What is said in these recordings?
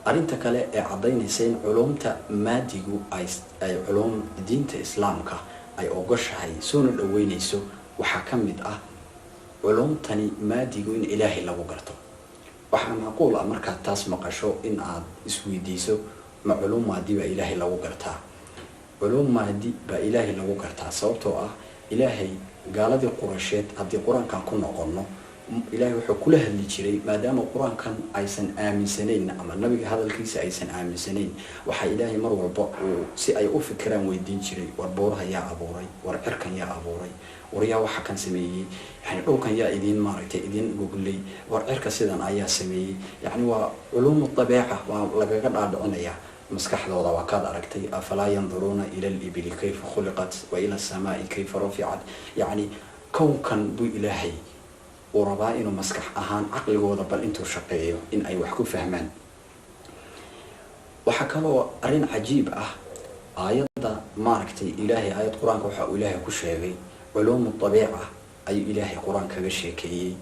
arinta kale ee cadaynaysa in culumta maadigu ay culum diinta islaamka ay ogoshahay soo dhaweynayso waxa kamid ah culumtani maadigu in ilaahay lagu garto. waxaan macquul ah marka taas maqasho in aad isweydiiso ma culum maadi ba ilaahay lagu gartaa. culum maadi ba ilaahay lagu gartaa sababtoo ah ilaahay gaaladii quraysheed haddii quraankan ku noqono ilaahay wuxuu kula hadli jiray maadaama quraankan aysan aaminsanayn ama nabiga hadalkiisa aysan aaminsanayn waxa ilaahay mar walba si ay u fikiraan weydiin jiray war booraha yaa abuuray war cirkan yaa abuuray war yaa waxa kan sameeyay yani dhulkan yaa idin maaragtay idin goglay war cirka sidan ayaa sameeyay yani waa culuum tabiica waa lagaga dhaadhicinaya maskaxdooda waa kaad aragtay afala yanzuruna ila al-ibli kayfa khuliqat wa ila as-samaa'i kayfa rufi'at yani kownkan bu ilaahay وربا إنه مسكح أهان عقل جوده بل أنتو شقيه إن أي وحكو فهمان وحكالو أرين عجيب آيات ماركتي إلهي آيات قرآن كوحا إلهي كشيغي علوم الطبيعة أي إلهي قرآن كبشيكي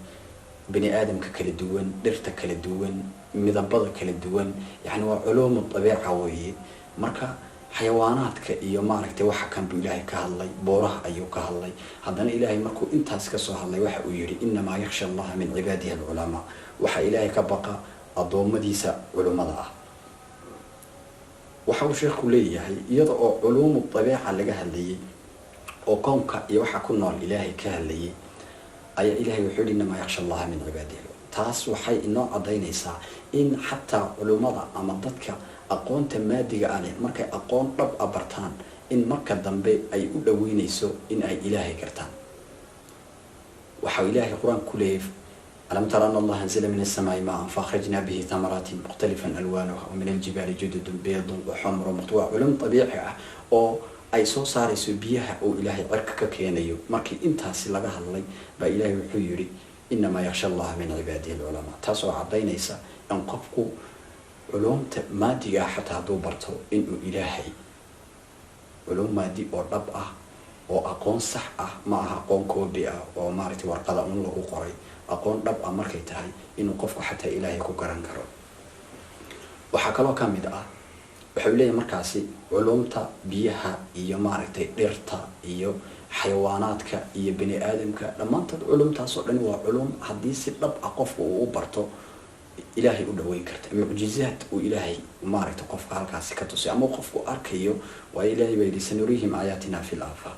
بني آدم كالدوان درتا كالدوان مذنبضة كالدوان يعني علوم الطبيعة وهي مركا حيواناتك iyo maaragtay waxa kan bu ilaahay ka hadlay booraha ayuu ka hadlay hadana ilaahay markuu intaas ka soo hadlay waxa uu yiri inna ma yakhsha Allah min ibadihi ulama waxa ilaahay ka baqa adoomadiisa culimada ah waxa uu sheekhu leeyahay iyada oo culuum tabiica laga hadlayay oo koonka iyo waxa ku nool ilaahay ka hadlayay ayaa ilaahay wuxuu yiri inna ma yakhsha Allah min ibadihi taas waxay inoo cadaynaysaa in hatta culimada ama dadka aqoonta maadiga ah markay aqoon dhab abartaan in marka dambe ay u dhaweynayso in ay ilaahay gartaan waxa ilaahay quraan ku leeyahay alam tara anna allaha anzala min as-samaa'i ma'an fa akhrajna bihi thamaratin mukhtalifan alwanuha wa min al-jibali jududun baydun wa humrun mutwa ulum tabiici ah oo ay soo saarayso biyaha oo ilaahay cirka ka keenayo markii intaas laga hadlay ba ilaahay wuxuu yiri inna ma yakhsha allaha min ibadihi ulama taas oo cadaynaysa in qofku علوم مادية حتى هدو برتو إنه إلهي علوم مادي أو ربعة أو أقون صح معها أقون كودية أو مارتي ورقة من له قري أقون ربعة مركيتها إنه قفك حتى إلهي كوكران كرو وحكالو كامد وحولي مركاسي علومتا بيها إيو مارتي ديرتا إيو حيواناتك إيو بني آدمك لما أنت علومتا صعلين وعلوم حديثي ربعة قفك وبرتو إلهي ودوين كرت معجزات وإلهي مارك تقف على كاسكته سأمو قفكو أركيو وإلهي بيدي سنريهم آياتنا في الآفاق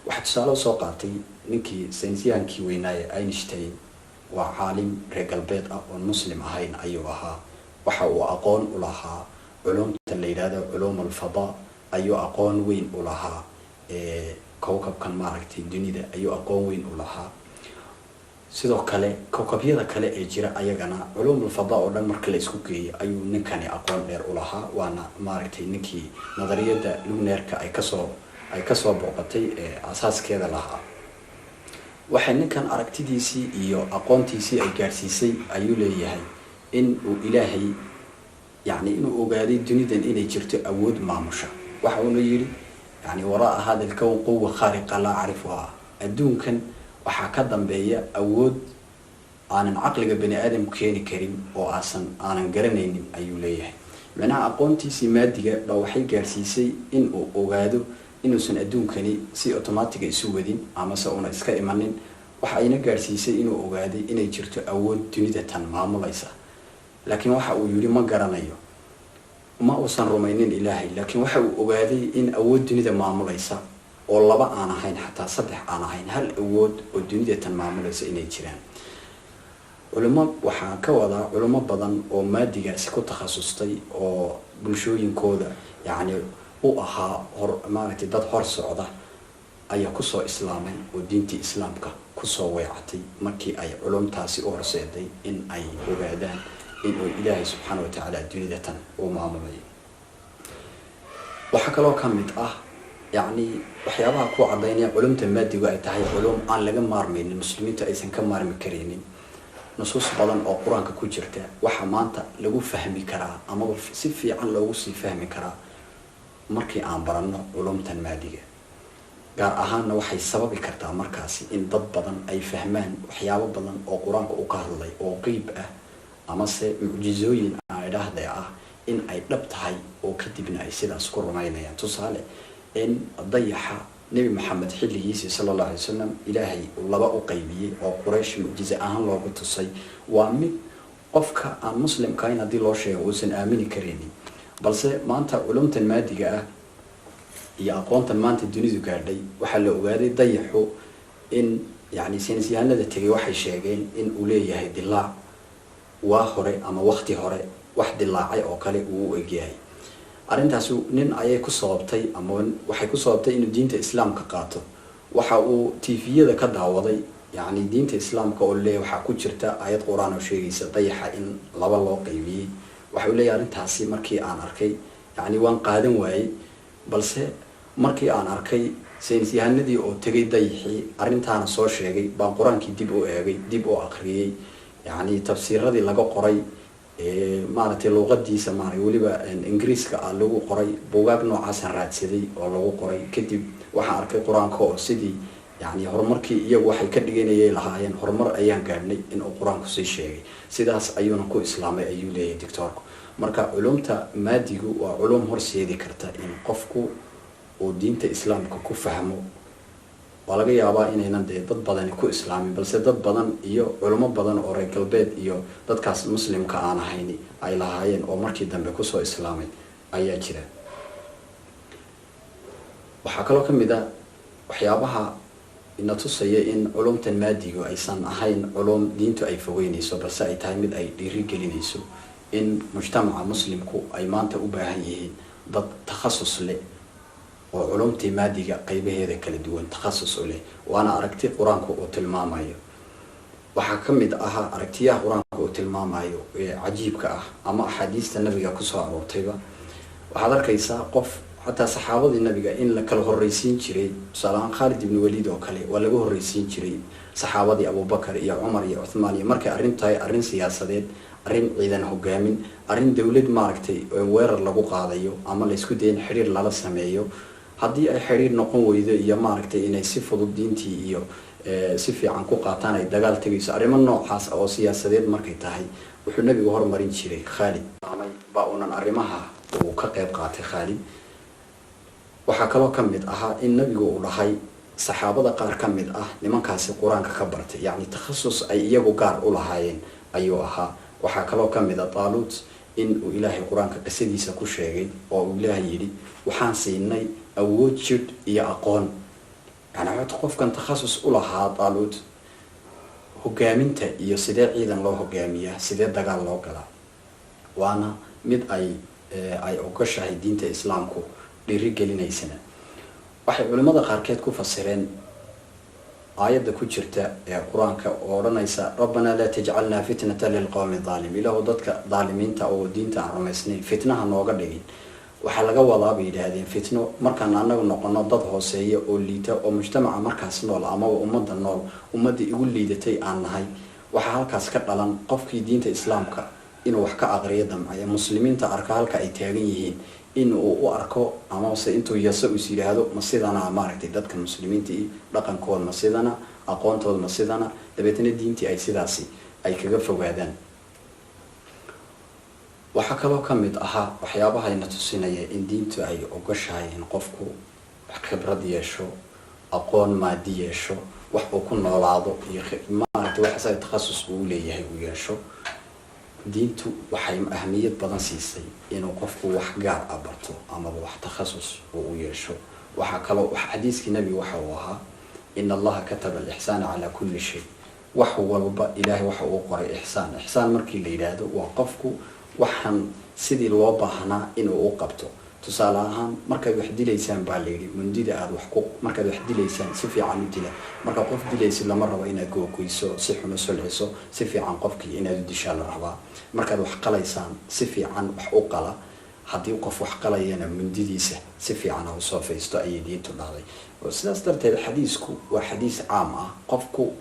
واحد سالو سوقاتي نكي سينسيان كي ويناي أينشتاين وعالم رجال بيت والمسلم أهين أيوها وحو أقون ولها علوم الليلة علوم الفضاء أيو أقون وين ولها كوكب كان ماركتي الدنيا أيو أقون وين ولها sidoo kale kookabyada kale ee jira ayagana culumul fadaa oo dhan marka la isku geeyo ayuu ninkani aqoon dheer u lahaa waana maaragtay ninkii nadariyada luneerka ay ka soo booqatay asaaskeeda lahaa waxa ninkan aragtidiisii iyo aqoontiisii ay gaarsiisay ayuu leeyahay in uu ilaahay yani inuu ogaaday dunidan inay jirto awood maamusha waxa uu yiri yani waraa hada al-kawn quwwa khariqa la a'rifuha adduunkan waxa ka dambeeya awood aanan aqliga bani aadam keeni karin oo aanan garanaynin ayuu leeyahay macnaha aqoontiisii maadiga waxay gaarsiisay in uu ogaado inuusan adduunkani si automatic isu wadin ama sauna iska imanin waxa ayna gaarsiisay inuu ogaaday inay jirto awood dunida tan maamulaysa laakiin waxa uu yiri ma garanayo ma uusan rumaynin ilaahay laakiin waxa uu ogaaday in awood dunida maamulaysa oo laba aan ahayn hatta saddex aan ahayn hal awood oo dunida tan maamulaysa inay jiraan culimo waxa ka wada culimo badan oo maadigaasi ku takhasustay oo bulshooyinkooda yani u ahaa maaragtay dad hor socda ayaa ku soo islaamay oo diintii islaamka ku soo weecatay markii ay culumtaasi u horseeday in ay ogaadaan in uu ilaahay subxaanahu wa ta'ala dunida tan uu maamulayo waxa kaloo kamid يعني waxyaabaha ku cadeynaya culumta maadiga ay tahay culum aan laga maarmin muslimiinta aysan ka maarmi kareenin nusuus badan oo quraanka ku jirta waxa maanta lagu fahmi karaa ama si fiican loogu sii fahmi karaa markii aan baranno culumtan maadiga gaar ahaanna waxay sababi kartaa markaasi in dad badan ay fahmaan waxyaabo badan oo quraanka u ka hadlay oo qeyb ah ama se mucjizooyin aan idhaahday in ay dhab tahay oo kadibna ay sidaas ku rumaynayaan. tusaale in dayaxa nebi maxamed xilligiisii sallallahu alayhi wasallam ilaahay laba u qaybiyey oo quraysh mucjize ahaan loogu tusay. waa mid qofka aan muslimka ahayn haddii loo sheego uusan aamini karaynin, balse maanta culumtan maadiga iyo aqoontan maanta dunidu gaadhay waxaa la ogaaday dayaxu in yani saynisyahanada tegay waxay sheegeen in uu leeyahay dilaac waa hore ama waqti hore wax dilaacay oo kale uu u egyahay. arrintaas nin ayay ku sababtay ama waxay ku sababtay inuu diinta islaamka qaato. waxa uu tviyada ka daawaday yani diinta islaamka oo leeyahay waxaa ku jirta aayad quraan oo sheegaysa dayaxa in laba loo qaybiyey. waxa uu leeyahay arrintaasi markii aan arkay yani waan qaadan waayey, balse markii aan arkay saynisyahanadii oo tegay dayaxii arrintaana soo sheegay baan quraankii dib u eegay, dib u akhriyey, yani tafsiiradii laga qoray maaragtay luuqadiisa weliba ingiriiska lagu qoray, buugaag noocaasaan raadsaday oo lagu qoray. kadib waxaan arkay qur-aanka oo sidii yani horumarkii iyagu waxay ka dhiganayay lahaayeen horumar ayaan gaadhnay inuu qur-aanku sii sheegay. sidaas ayuuna ku islaamay ayuu leeyahay doctoorku. marka culumta maadigu waa culum horseedi karta in qofku uu diinta islaamka ku fahmo. waa laga yaabaa inaynan dee dad badani ku islaamin, balse dad badan iyo culimo badan oo reer galbeed iyo dadkaas muslimka aan ahayn ay lahaayeen oo markii dambe kusoo islaamay ayaa jira. waxaa kaloo kamid a waxyaabaha ina tusaya in culumtan maadigu aysan ahayn culum diintu ay fogeynayso, balse ay tahay mid ay dhiirigelinayso in mujtamaca muslimku ay maanta u baahan yihiin dad takhasus leh oo culumtii maadiga qaybaheeda kala duwan takhasus u leh. waana aragti qur-aanku uu tilmaamayo. waxaa kamid ahaa aragtiyaha qur-aanka uu tilmaamayo ee cajiibka ama axaadiista nabiga kusoo aroortayba. waxaad arkaysaa qof xataa saxaabadii nabiga in la kala horreysiin jiray. tusaaleahaan Khalid ibn Walid oo kale waa laga horreysiin jiray saxaabadii Abubakar iyo Cumar iyo Uthman, iyo markay arrin tahay arrin siyaasadeed, arrin ciidan hogaamin, arrin dawlad maaragtay weerar lagu qaadayo ama la isku dayin xiriir lala sameeyo, haddii ay xiriir noqon weydo iyo maaragtay inay si fudud diintii iyo si fiican ku qaataan ay dagaal tagayso, arrimo noocaas oo siyaasadeed markay tahay wuxuu nabigu hormarin jiray Khalid baa unan arrimaha uu ka qayb qaatay Khalid. waxaa kaloo kamid ahaa in nabigu uu dhahay saxaabada qaar kamid nimankaasi qur-aanka ka bartay, yani takhasus ay iyagu gaar u lahaayeen ayuu ahaa. waxaa kaloo kamid Taalut in uu ilaahay qur-aanka qisadiisa ku sheegay oo uu ilaahay yidhi waxaan siinay awood jidh iyo aqoon. yani qofkan takhasus u lahaa Taalut hogaaminta iyo sidee ciidan loo hogaamiyaa, sidee dagaal loo galaa, waana mid ay ogashahay diinta islaamku dhiirigelinaysana. waxay culimada qaarkeed ku fasireen aayadda ku jirta ee qur-aanka oo odhanaysa rabbanaa laa tajcalnaa fitnata lilqowmi aalimiin, ilaahu dadka daalimiinta oo diinta aan rumaysnayn fitnaha nooga dhigin. waxaa laga wadaa bay yidhaahdeen fitno markaan anagu noqono dad hooseeya oo liita oo mujtamaca markaas nool amaba ummadda nool ummaddii igu liidatay aan nahay. waxaa halkaas ka dhalan qofkii diinta islaamka inuu wax ka aqriyo damcaya, muslimiinta arka halka ay taagan yihiin in uu u arko amase intuu yaso is yidhaahdo ma sidana maaragtay dadka muslimiinta iyo dhaqankooda ma sidana, aqoontooda ma sidana, dabeetana diintii ay sidaasi ay kaga fogaadaan. waxaa kaloo kamid ahaa waxyaabahayna tusinaya in diintu ay ogashahay in qofku khibrad yeesho, aqoon maadi yeesho, wax uu ku noolaado iyo maaragtay wax isaga takhasus uu leeyahay uu yeesho. diintu waxay ahmiyad badan siisay inuu qofku wax gaar barto ama wax takhasus uu yeesho. waxaa kaloo xadiiskii nabiga waxa uu ahaa in allaha kataba al-ihsana ala kulli shay. wax walba ilaahay waxa uu qoray ihsaan. ihsaan markii la yiraahdo waa qofku waxaan sidii loo baahnaa inuu u qabto. tusaale ahaan markaad wax dilaysaan baa la yidhi mundida aad wax ku markaad wax dilaysaan si fiican u dila. marka qof dilaysid lama rabo inaad googoyso, si xun u sulciso, si fiican qofkii inaad u dishaa la rabaa. markaad wax qalaysaan si fiican wax u qala, haddii qof wax qalayana mundidiisa si fiican u soo faysto ayay diintu dhahday. sidaas darteed xadiisku waa xadiis caam qofku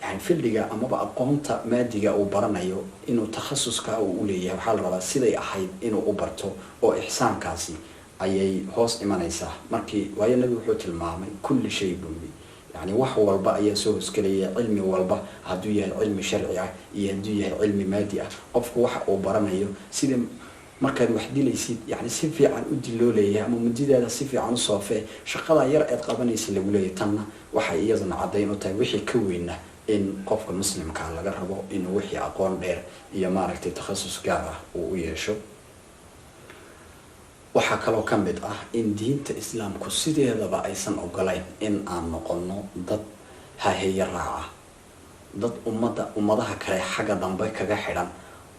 يعني فيلديغا أما أقونتا ماديغا أو برانايو إنه تخصص كا أو أوليه وحال ربا سيدي أحيد إنه أبرتو أو إحسان كاسي أي هوس إيمانيسا مركي وهي النبي وحوت المامي كل شيء بمي يعني wax walba ayaa soo hoskelaya cilmi walba hadduu yahay cilmi sharci ah iyo hadduu yahay cilmi maadi ah qofku waxa uu baranayo sida markaad wax dilaysid yani si fiican u dilooleeyahay ama mudidaada si fiican u soofee shaqada yar aad qabanaysid lagu leeyahay tanna waxay iyaduna caddayn u tahay wixii ka weyna in qofka muslimka laga rabo inuu wixii aqoon dheer iyo maaragtay takhasus gaar ah uu u yeesho waxaa kaloo ka mid ah in diinta islaamku sideedaba aysan ogolayn in aan noqono dad haheeya raaca dad ummadaha kale xagga dambe kaga xidhan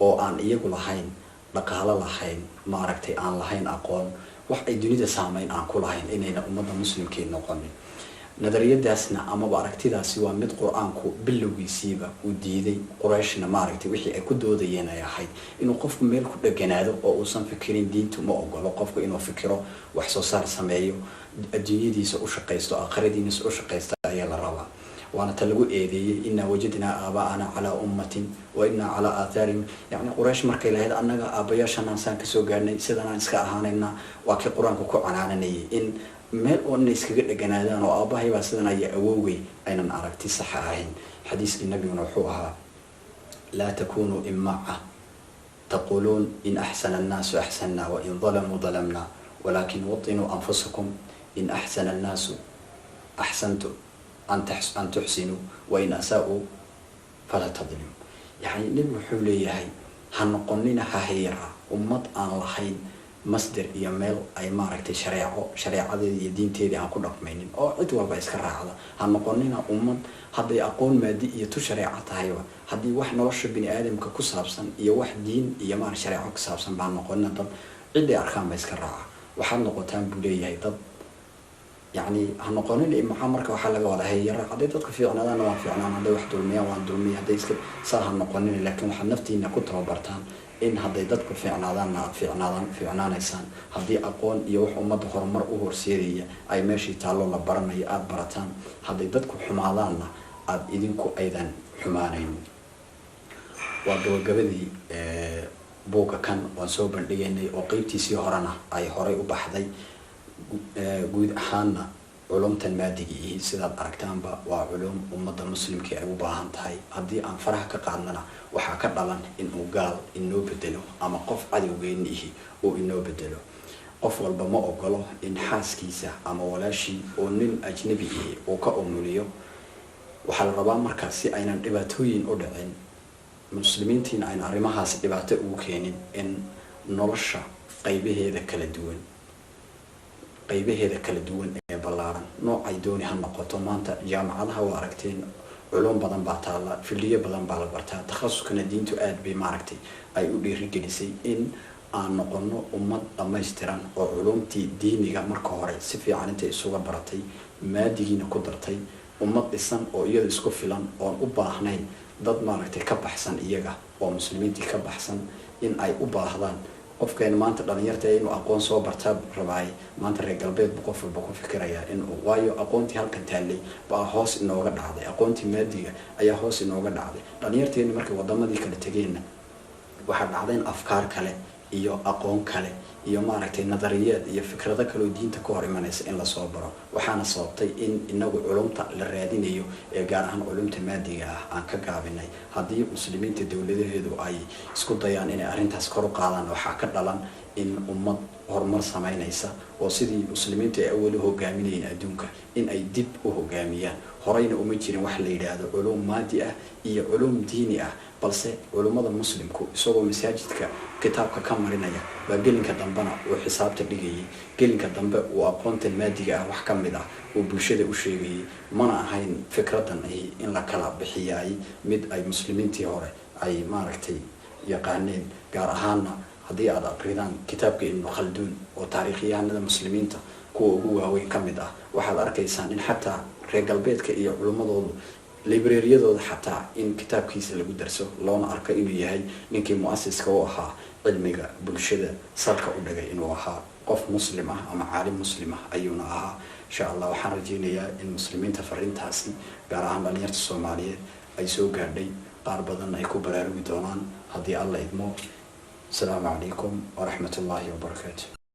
oo aan iyagu lahayn dhaqaalo lahayn maaragtay aan lahayn aqoon wax ay dunida saameyn aan ku lahayn inayna ummadda muslimkii noqonin nadariyadaasna amaba aragtidaasi waa mid qur-aanku bilowgiisiiba uu diiday qurayshna maaragtay wixii ay ku doodayeen ay ahayd inuu qofku meel ku dheganaado oo uusan fikirin diintu ma ogolo qofku inuu fikiro wax soo saar sameeyo adduunyadiisa u shaqaysto aakhiradiisa u shaqaysto ayaa la rabaa وانا تلقوا إيدي إن وجدنا آباءنا على أمة وإنا على آثارهم يعني قريش مركي لهذا أنك آباياشنا إنسان كسوقاني سيدنا إنسكا أهانينا وكي قرآن كوكو عناني إن ميل أن إسكا جنادان وآباهي وسيدنا يأووي أين أركتي صحاهين حديث النبي ونوحوها لا تكونوا إماعة تقولون إن أحسن الناس أحسننا وإن ظلموا ظلمنا ولكن وطنوا أنفسكم إن أحسن الناس أحسنتم أن تحسنوا وإن أساءوا فلا تظلموا يعني نبي حولي هاي هنقولنا هايرة أمت أن لحين مصدر يميل أي معركة شريعة دين تيدي عن كل رقمين أو عدوى بيسكر هذا هنقولنا أمت هذا أقول مادي يتو شريعة هايوة هذا واحد نرش بني آدم ككسابسا يا واحد دين يا مع شريعة كسابسا بعد نقولنا ضد عدة أرقام بيسكر وحنا نقطان بولي هاي ضد يعني هنقولين إيه محمرك وحلا ولا هي عديدة في عنانا ما في عنانا عدي واحد المية وعند المية هذا يسكت صار هنقولين لكن وحنا نفتي إن كنت ربرتان إن هذا يدك في عنانا إنسان هذه أقول يروح أمة خرمر أهور سيرية أي ماشي تعالوا لبرنا يأد برتان هذا يدك حمالنا أد إذنكو أيضا حمانين وقبلي بوكا كان وانسوبن ليني وقيبتي سيهرنا أي هوري وبحذي guud ahaana culumtan maadiga sidaad aragtaanba waa culum ummadda muslimka ay u baahan tahay haddii aan faraha ka qaadnana waxaa ka dhalan in uu gaal inoo bedelo ama qof cadowgeenihi uu inoo bedelo qof walba ma ogolo in xaaskiisa ama walaashii oo nin ajnabi ah uu ka umuliyo waxaa la rabaa markaas si aynan dhibaatooyin u dhicin muslimiintiin ayna arrimahaas dhibaato ugu keenin in nolosha qaybaheeda kala duwan qaybaheeda kala duwan ee ballaaran noocay dooni ha noqoto maanta jaamacadaha waa aragteen علوم بدن بعتها فيلية بدن بعلبرتها تخصص كنا دينتو آد بمعركتي أي أدير جلسي إن نقولنا أمة لما يسترن وعلوم تي ديني جمر كهري سفي عن أنت السوق برتي ما دينا قدرتي أمة الإسلام أو يد إسكو فلان أو أبا هنين ضد معركتي كبحسن إيجا ومسلمين تي كبحسن إن أي أبا هذان قف كان ما أنت لنيرتي إنه أقون صوب برتاب ربعي ما أنت رجال بيت بقف فكرة إنه وايو أقونتي هالكنتالي بقى هوس إنه وقد عادي أقونتي مادية أي هوس إنه وقد عادي لنيرتي إنه مركب وضم ذيك اللي تجينا واحد عادين أفكار كله iyo aqoon kale iyo maaragtay nadariyad iyo fikrado kale oo diinta ku hor imanaysa in la soo baro waxaana sababtay in inagu culumta la raadinayo ee gaar ahaan culumta maadiga ah aan ka gaabinay haddii muslimiinta dawladeedu ay isku dayaan inay arrintaas kor u qaadaan waxa ka dhalan in ummad horumar sameynaysa oo sidii muslimiinta ay awal u hogaaminayeen adduunka in ay dib u hogaamiyaan horeyna uma jirin wax la yiraahdo culum maadi ah iyo culum diini ah balse culumada muslimku isagoo masaajidka kitaabka ka marinaya waa gelinka dambana oo xisaabta dhigayay gelinka dambe oo aqoonta maadiga ah wax kamid ah oo bulshada u sheegay mana ahayn fikradan ay in la kala bixiyay mid ay muslimiintii hore ay maaragtay yaqaaneen gaar ahaanna haddii aad aqridaan kitaabka ibn khaldun oo taariikhyahanada muslimiinta kuwa ugu waaweyn kamid ah waxaad arkaysaan in xataa reer galbeedka iyo culumadoodu librariyadooda xataa in kitaabkiisa lagu darso loona arko inuu yahay ninkii mu'assiska u ahaa cilmiga bulshada salka u dhigay inuu ahaa qof muslim ah ama caalim muslim ah ayuuna ahaa insha Allah waxaan rajaynayaa in muslimiinta fariintaasi gaar ahaan dhalinyarta Soomaaliyeed ay soo gaadhay qaar badan ay ku baraarugi doonaan haddii Allah idmo. السلام عليكم ورحمة الله وبركاته.